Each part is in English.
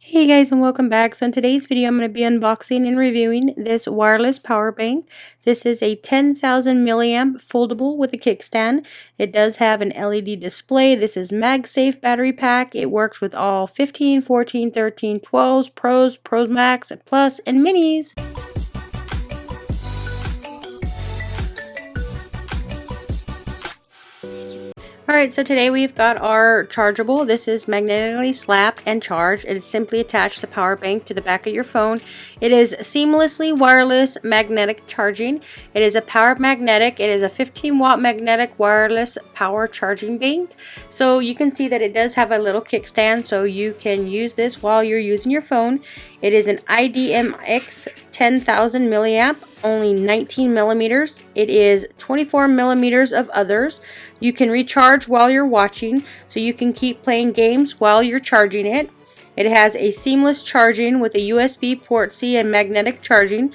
Hey guys, and welcome back. So in today's video I'm going to be unboxing and reviewing this wireless power bank. This is a 10,000 milliamp foldable with a kickstand. It does have an LED display. This is MagSafe battery pack. It works with all 15, 14, 13, 12s, Pros Max, Plus, and Minis. Alright, so today we've got our chargeable. This is magnetically slapped and charged. It is simply attached the power bank to the back of your phone. It is seamlessly wireless magnetic charging. It is a power magnetic. It is a 15-watt magnetic wireless power charging bank. So you can see that it does have a little kickstand, so you can use this while you're using your phone. It is an IDMIX 10,000 milliamp, only 19 millimeters. It is 24 millimeters of others. You can recharge while you're watching, so you can keep playing games while you're charging it. It has a seamless charging with a USB port C and magnetic charging.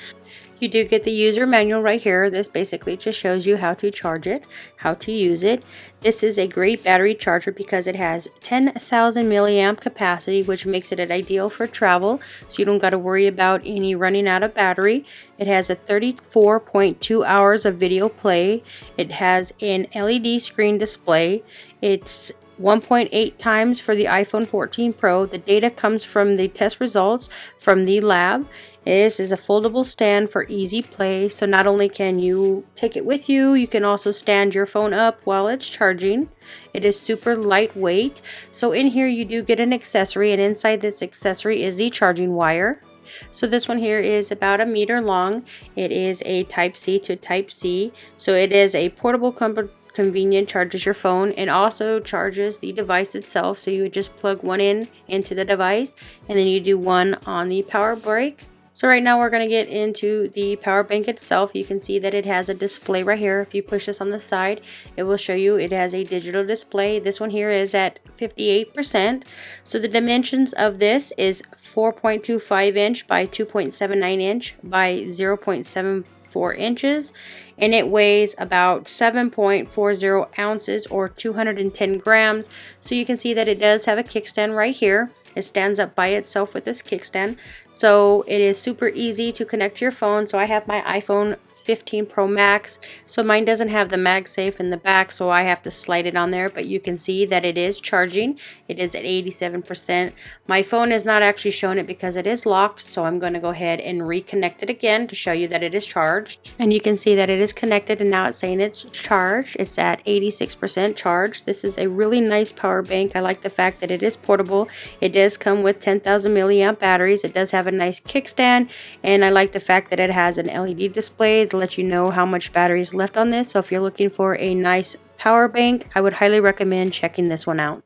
You do get the user manual right here. This basically just shows you how to charge it, how to use it. This is a great battery charger because it has 10,000 milliamp capacity, which makes it ideal for travel, so you don't got to worry about any running out of battery. It has a 34.2 hours of video play. It has an LED screen display. It's 1.8 times for the iPhone 14 Pro. The data comes from the test results from the lab. This is a foldable stand for easy play, so not only can you take it with you, you can also stand your phone up while it's charging. It is super lightweight. So in here you do get an accessory, and inside this accessory is the charging wire. So this one here is about 1 meter long. It is a Type C to Type C, so it is a portable convenient, charges your phone and also charges the device itself. So you would just plug one in into the device, and then you do one on the power brick. So right now we're going to get into the power bank itself. You can see that it has a display right here. If you push this on the side, it will show you it has a digital display. This one here is at 58%. So the dimensions of this is 4.25 inch by 2.79 inch by 0.74 inches, and it weighs about 7.40 ounces or 210 grams. So you can see that it does have a kickstand right here. It stands up by itself with this kickstand, so it is super easy to connect to your phone. So I have my iPhone 15 Pro Max, so mine doesn't have the MagSafe in the back, so I have to slide it on there, but you can see that it is charging. It is at 87%. My phone is not actually showing it because it is locked, so I'm going to go ahead and reconnect it again to show you that it is charged. And you can see that it is connected, and now it's saying it's charged. It's at 86% charged. This is a really nice power bank. I like the fact that it is portable. It does come with 10,000 milliamp batteries. It does have a nice kickstand, and I like the fact that it has an LED display to let you know how much battery is left on this. So if you're looking for a nice power bank, I would highly recommend checking this one out.